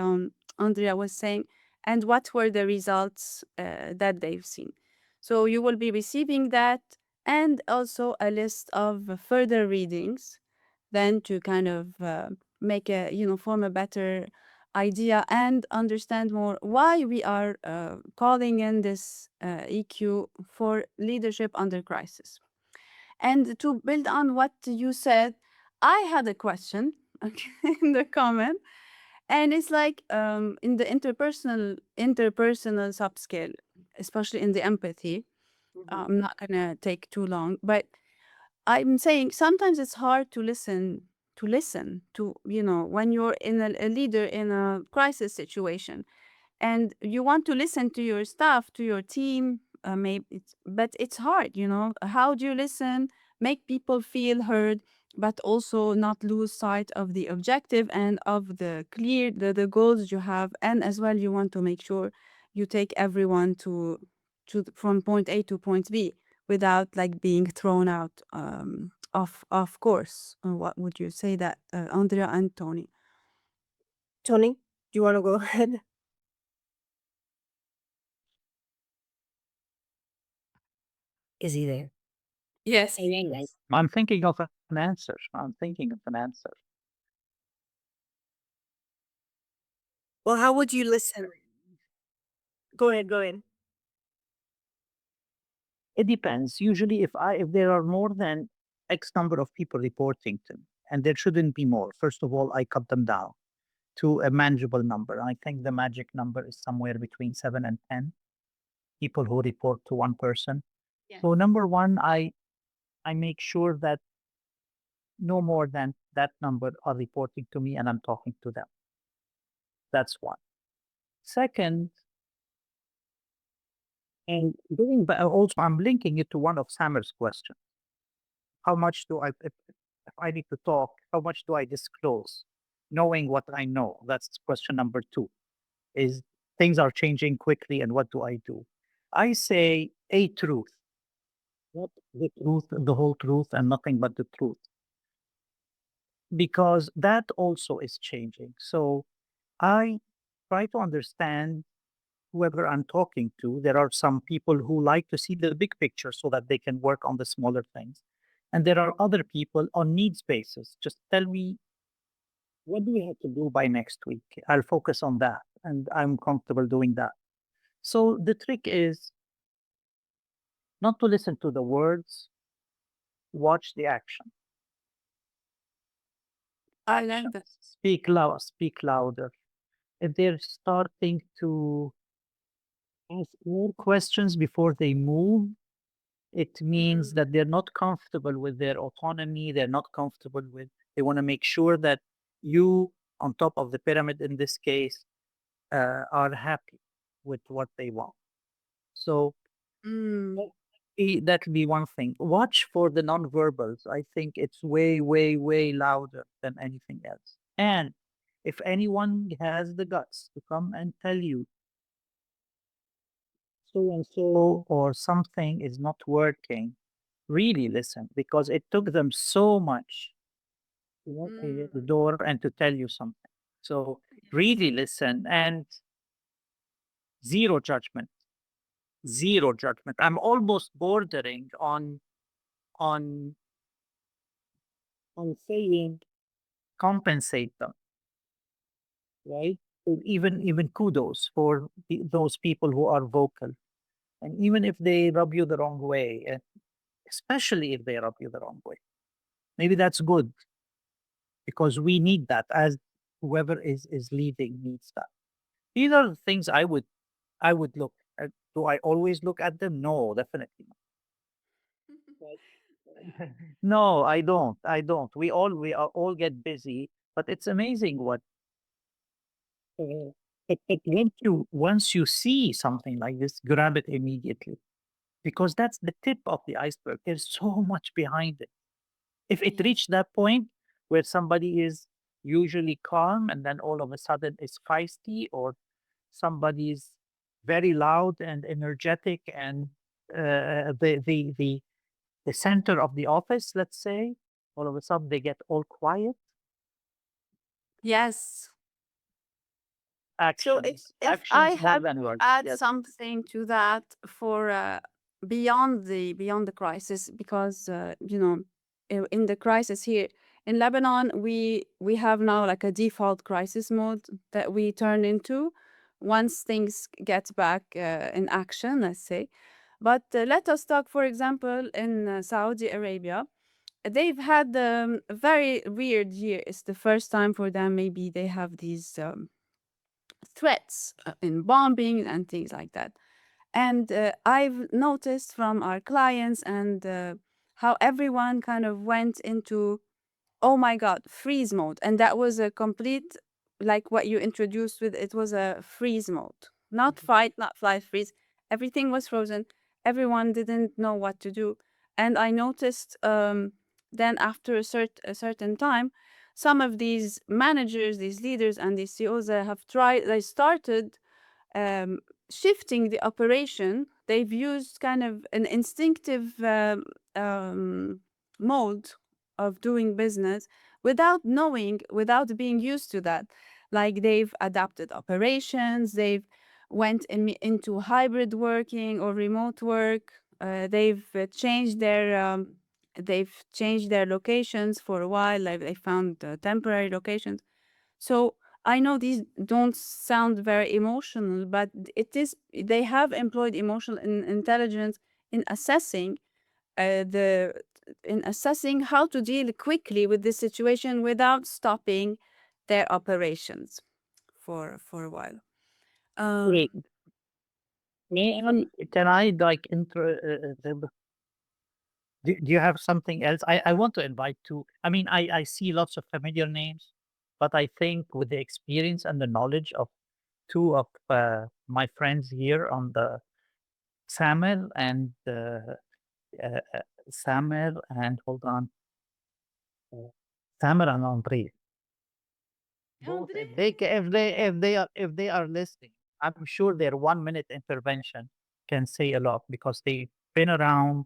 Andrea was saying, and what were the results that they've seen? So you will be receiving that, and also a list of further readings, then to kind of make a, form a better idea and understand more why we are calling in this EQ for leadership under crisis. And to build on what you said, I had a question, okay, in the comment, and it's like, in the interpersonal subscale, especially in the empathy. Mhm. I'm not gonna take too long, but I'm saying sometimes it's hard to listen to, when you're in a leader in a crisis situation, and you want to listen to your staff, to your team, maybe but it's hard. How do you listen, make people feel heard, but also not lose sight of the objective and of the goals you have, and as well you want to make sure you take everyone from point A to point B without like being thrown out of course. What would you say that, Andrea and Tony? Tony, do you want to go ahead? Is he there? Yes. I'm thinking of an answer. I'm thinking of an answer. Well, how would you listen? Go ahead. Go ahead. It depends. Usually, if there are more than X number of people reporting to me, and there shouldn't be more. First of all, I cut them down to a manageable number. I think the magic number is somewhere between 7 and 10 people who report to one person. Yes. So number one, I make sure that no more than that number are reporting to me, and I'm talking to them. That's one. Second, and doing, but also I'm linking it to one of Samer's questions. How much do if I need to talk, how much do I disclose? Knowing what I know. That's question number two. Is things are changing quickly, and what do I do? I say a truth, not the truth, the whole truth, and nothing but the truth, because that also is changing. So I try to understand whoever I'm talking to. There are some people who like to see the big picture so that they can work on the smaller things. And there are other people on needs basis. Just tell me, what do we have to do by next week? I'll focus on that. And I'm comfortable doing that. So the trick is not to listen to the words, watch the action. I like that. Actions. Speak loud, speak louder. If they're starting to ask more questions before they move, it means that they're not comfortable with their autonomy. They're not comfortable with, they want to make sure that you, on top of the pyramid in this case, are happy with what they want. So Mm. that would be one thing. Watch for the nonverbals. I think it's way, way, way louder than anything else. And if anyone has the guts to come and tell you so and so or something is not working, really listen, because it took them so much to walk in the Mm. door and to tell you something. So Yes. really listen, and zero judgment, zero judgment. I'm almost bordering on on saying compensate them, right? So even kudos for those people who are vocal, and even if they rub you the wrong way, especially if they rub you the wrong way, maybe that's good, because we need that, as whoever is leading needs that. These are the things I would I would look at, do I always look at them? No, definitely not. No, I don't. I don't. We all get busy, but it's amazing what uh, it makes you once you see something like this, grab it immediately because that's the tip of the iceberg. There's so much behind it. If it Yes. reached that point where somebody is usually calm and then all of a sudden is feisty, or somebody is very loud and energetic and the center of the office, let's say, all of a sudden they get all quiet. Yes. So if I Actions more have than to words. add Yes. something to that for beyond the crisis, because in the crisis here in Lebanon, we have now like a default crisis mode that we turn into once things get back in action, let's say. But let us talk, for example, in Saudi Arabia. They've had a very weird year. It's the first time for them. Maybe they have these threats in bombing and things like that. And I've noticed from our clients and how everyone kind of went into, oh my God, freeze mode. And that was a complete, like what you introduced with, it was a freeze mode, not fight, not flight, freeze. Everything was frozen. Everyone didn't know what to do. And I noticed then after a certain time, some of these managers, these leaders, and these CEOs have tried, they started um, shifting the operation. They've used kind of an instinctive mode of doing business without knowing, without being used to that. Like they've adapted operations, they've into hybrid working or remote work. They've changed their locations for a while. Like they found temporary locations. So I know these don't sound very emotional, but it is. They have employed emotional intelligence in assessing the in assessing how to deal quickly with this situation without stopping their operations for a while. Wait, Um, can I like do you have something else? I want to invite to. I mean, I see lots of familiar names, but I think with the experience and the knowledge of two of my friends here on the Samuel and Samuel and hold on, uh, Samuel and Andre. Both Andre? if they are listening, I'm sure their 1 minute intervention can say a lot because they've been around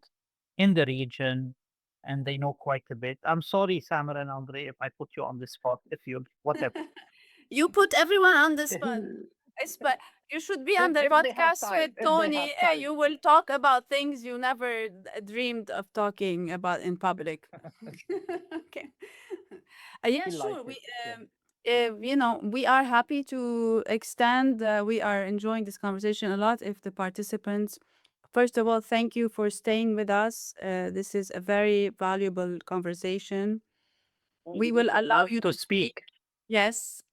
in the region and they know quite a bit. I'm sorry, Samar and Andre, if I put you on the spot, if you whatever. You put everyone on the spot. But you should be on the If they have podcast time, with if they have Tony. time. You will talk about things you never dreamed of talking about in public. Okay. Yeah, Feel like sure. it. Yeah. We are happy to extend. We are enjoying this conversation a lot. If the participants, first of all, thank you for staying with us. This is a very valuable conversation. We will allow Love you to to speak. speak. Yes.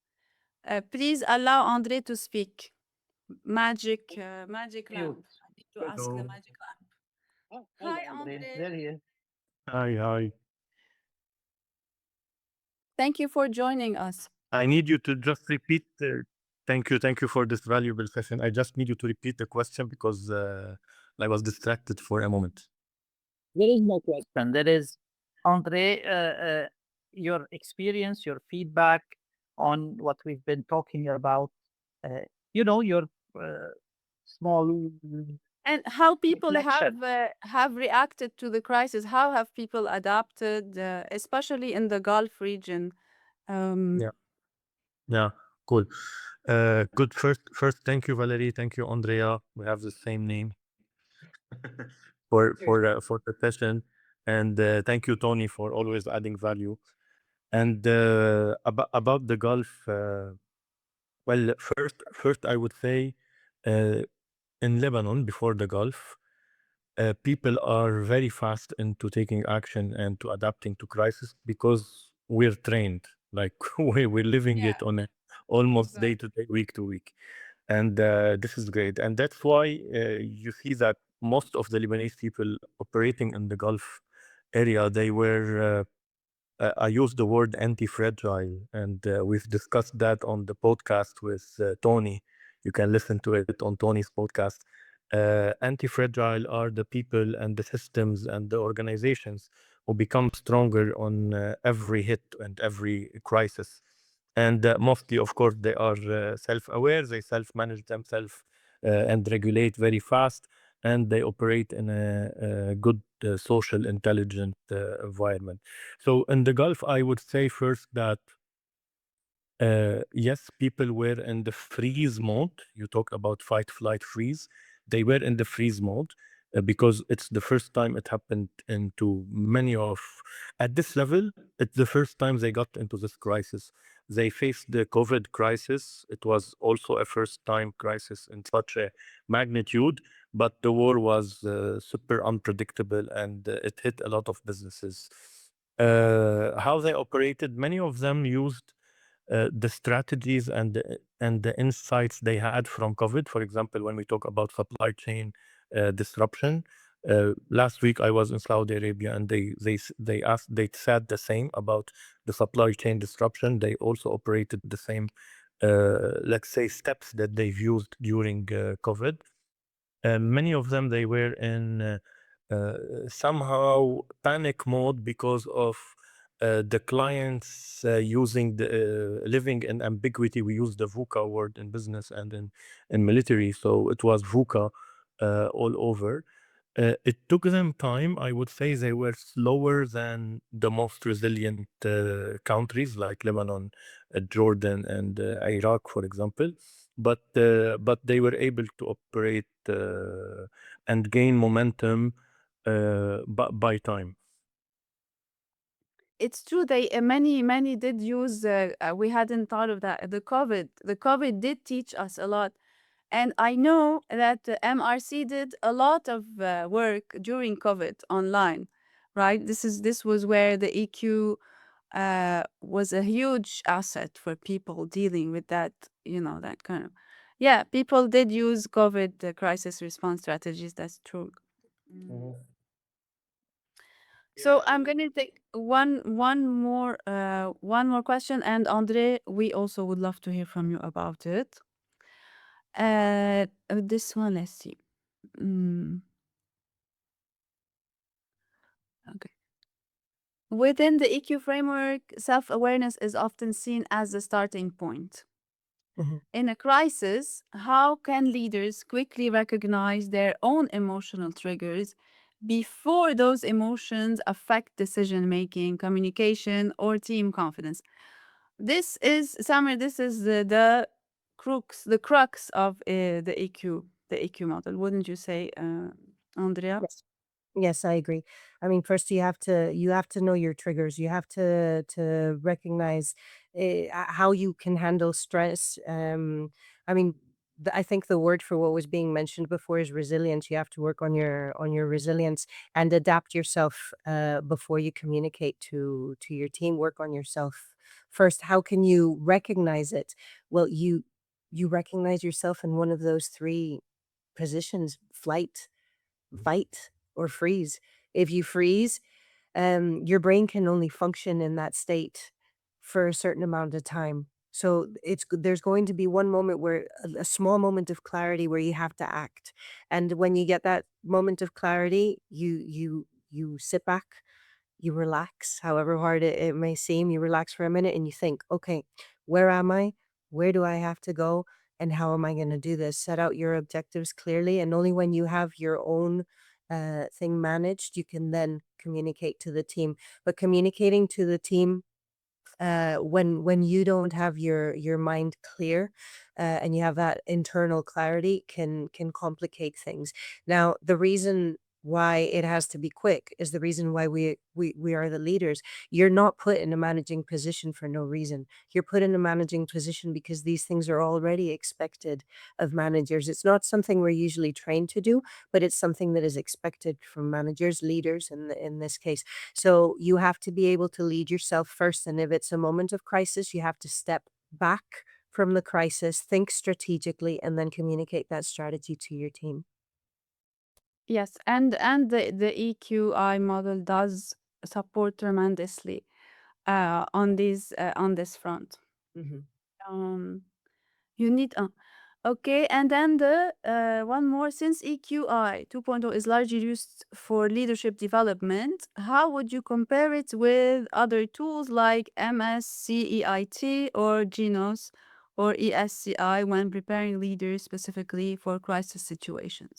Please allow Andre to speak. Magic lamp. Mute. I need to ask the Hello. magic lamp. Hi, Hi, Andre. Andre. There he is. Hi, hi. Thank you for joining us. I need you to just repeat. Thank you for this valuable session. I just need you to repeat the question because I was distracted for a moment. There is no question. There is, Andre, your experience, your feedback on what we've been talking about. Uh, your uh, small And how people reflection. have reacted to the crisis? How have people adapted, especially in the Gulf region? Um, Yeah, yeah, cool. Good. First, thank you, Valerie. Thank you, Andrea. We have the same name for the session, and thank you, Tony, for always adding value. And about the Gulf. Well, first, I would say, uh, in Lebanon, before the Gulf, people are very fast into taking action and to adapting to crisis because we're trained. Like we're living yeah, it on a almost day exactly. to day, week to week. And this is great. And that's why you see that most of the Lebanese people operating in the Gulf area, they were I use the word anti-fragile, and we've discussed that on the podcast with Tony. You can listen to it on Tony's podcast. Anti-fragile are the people and the systems and the organizations who become stronger on every hit and every crisis. And mostly, of course, they are self-aware. They self-manage themselves and regulate very fast, and they operate in a good social intelligent environment. So in the Gulf, I would say first that yes, people were in the freeze mode. You talk about fight, flight, freeze. They were in the freeze mode because it's the first time it happened into many of, at this level, it's the first time they got into this crisis. They faced the COVID crisis. It was also a first time crisis in such a magnitude, but the war was super unpredictable and it hit a lot of businesses. How they operated, many of them used the strategies and the insights they had from COVID. For example, when we talk about supply chain disruption, last week I was in Saudi Arabia, and they said the same about the supply chain disruption. They also operated the same, let's say, steps that they've used during COVID. Many of them, they were in somehow panic mode because of the clients using the living in ambiguity. We use the VUCA word in business and in military, so it was VUCA all over. It took them time. I would say they were slower than the most resilient countries like Lebanon, Jordan, and Iraq, for example. But they were able to operate and gain momentum by time. It's true. They many did use. We hadn't thought of that. The COVID did teach us a lot, and I know that the MRC did a lot of work during COVID online, right? This was where the EQ was a huge asset for people dealing with that. That kind of. Yeah, people did use COVID crisis response strategies. That's true. Mm. So I'm gonna take one more question, and Andre, we also would love to hear from you about it. This one, let's see. Mm, okay. Within the EQ framework, self-awareness is often seen as the starting point. Mhm. In a crisis, how can leaders quickly recognize their own emotional triggers before those emotions affect decision making, communication, or team confidence? This is Summer. This is the crux of the EQ model, wouldn't you say, Andrea? Yes. Yes, I agree. I mean, first you have to know your triggers. You have to recognize how you can handle stress. I mean, I think the word for what was being mentioned before is resilience. You have to work on your resilience and adapt yourself before you communicate to your team. Work on yourself first. How can you recognize it? Well, you recognize yourself in one of those three positions: flight, fight, or freeze. If you freeze, your brain can only function in that state for a certain amount of time. So there's going to be one moment where a small moment of clarity where you have to act, and when you get that moment of clarity, you sit back, you relax, however hard it may seem. You relax for a minute and you think, okay, where am I? Where do I have to go? And how am I going to do this? Set out your objectives clearly. And only when you have your own thing managed, you can then communicate to the team. But communicating to the team when you don't have your mind clear and you have that internal clarity can complicate things. Now the reason why it has to be quick is the reason why we are the leaders. You're not put in a managing position for no reason. You're put in a managing position because these things are already expected of managers. It's not something we're usually trained to do, but it's something that is expected from managers, leaders in this case. So you have to be able to lead yourself first. And if it's a moment of crisis, you have to step back from the crisis, think strategically, and then communicate that strategy to your team. Yes, and the EQI model does support tremendously on this front. Mhm. Um, you need okay, and then the one more, since EQI 2.0 is largely used for leadership development, how would you compare it with other tools like MSCEIT or GENOS or ESCI when preparing leaders specifically for crisis situations?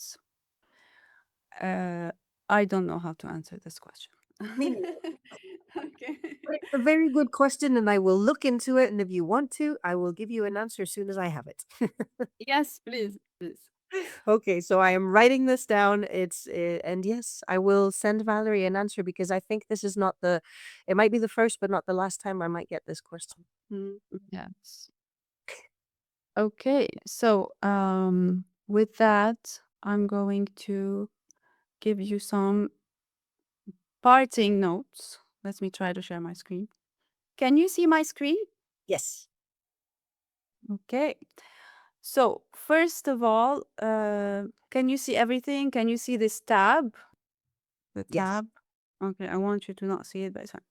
Uh, I don't know how to answer this question. Me neither. Okay. But it's a very good question, and I will look into it. And if you want to, I will give you an answer as soon as I have it. Yes, please, please. Okay, so I am writing this down. And yes, I will send Valerie an answer because I think this is not the. It might be the first, but not the last time I might get this question. Yes. Okay, so with that, I'm going to give you some parting notes. Let me try to share my screen. Can you see my screen? Yes. Okay. So first of all, can you see everything? Can you see this tab? The Yes. tab? Okay, I want you to not see it, but it's fine.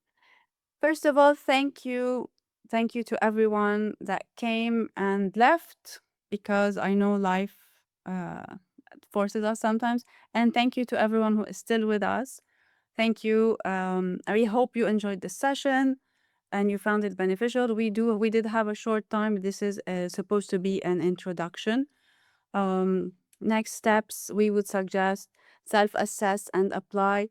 First of all, thank you. Thank you to everyone that came and left because I know life uh, forces us sometimes. And thank you to everyone who is still with us. Thank you. I really hope you enjoyed this session and you found it beneficial. We did have a short time. This is supposed to be an introduction. Next steps, we would suggest self-assess and apply.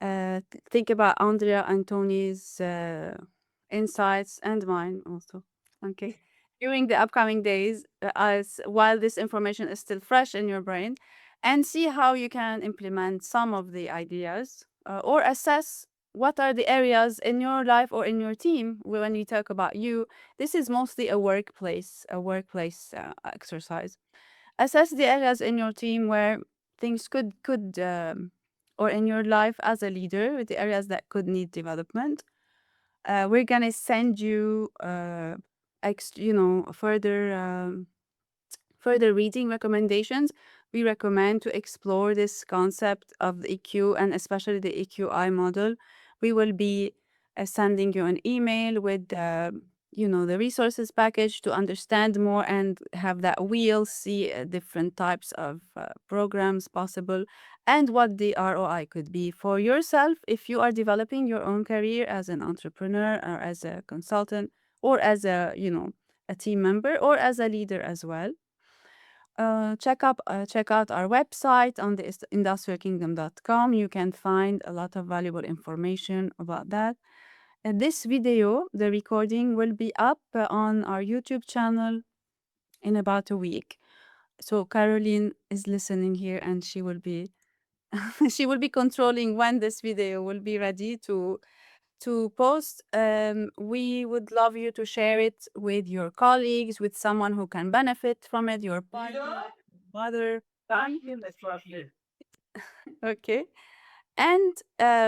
Think about Andrea and Tony's insights and mine also. Okay. During the upcoming days, as while this information is still fresh in your brain, and see how you can implement some of the ideas or assess what are the areas in your life or in your team. When we talk about you, this is mostly a workplace exercise. Assess the areas in your team where things could or in your life as a leader with the areas that could need development. We're gonna send you further reading recommendations. We recommend to explore this concept of the EQ and especially the EQI model. We will be sending you an email with the resources package to understand more and have that wheel, see different types of programs possible and what the ROI could be for yourself if you are developing your own career as an entrepreneur or as a consultant or as a team member or as a leader as well. Check out our website on the industrialkingdom.com. You can find a lot of valuable information about that. This video, the recording, will be up on our YouTube channel in about a week. So Caroline is listening here, and she will be she will be controlling when this video will be ready to post. We would love you to share it with your colleagues, with someone who can benefit from it, your partner, mother. Okay. And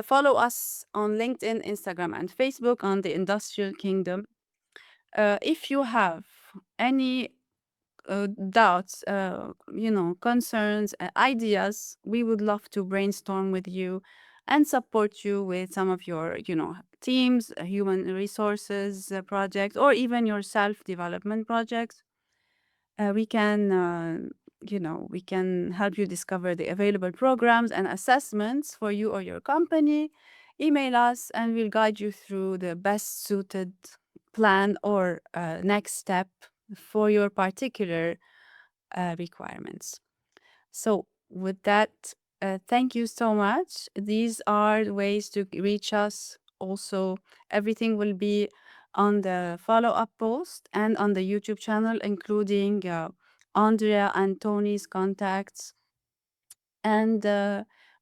follow us on LinkedIn, Instagram, and Facebook on the Industrial Kingdom. If you have any doubts, concerns, ideas, we would love to brainstorm with you and support you with some of your, teams, human resources projects, or even your self-development projects. We can help you discover the available programs and assessments for you or your company. Email us, and we'll guide you through the best suited plan or next step for your particular requirements. So, with that, thank you so much. These are the ways to reach us. Also, everything will be on the follow up post and on the YouTube channel, including Andrea and Tony's contacts. And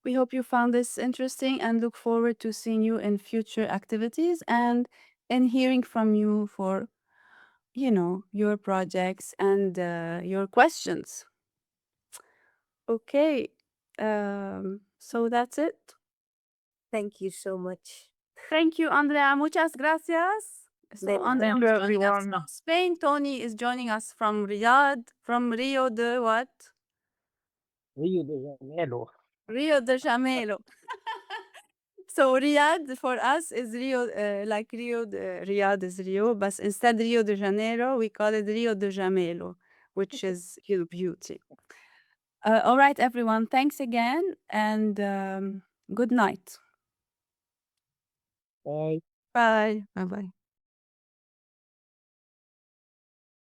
we hope you found this interesting and look forward to seeing you in future activities and in hearing from you for your projects and your questions. Okay. So that's it. Thank you so much. Thank you, Andrea. Muchas gracias. So Thank Andrea Thank is you, joining us everyone. from Spain. Tony is joining us from Riyadh, from Rio de what? Rio de Janeiro. Rio de Janeiro. So Riyadh for us is Rio, like Riyadh is Rio, but instead Rio de Janeiro, we call it Rio de Janeiro, which is beauty. All right, everyone. Thanks again, and good night. Bye. Bye. Bye bye.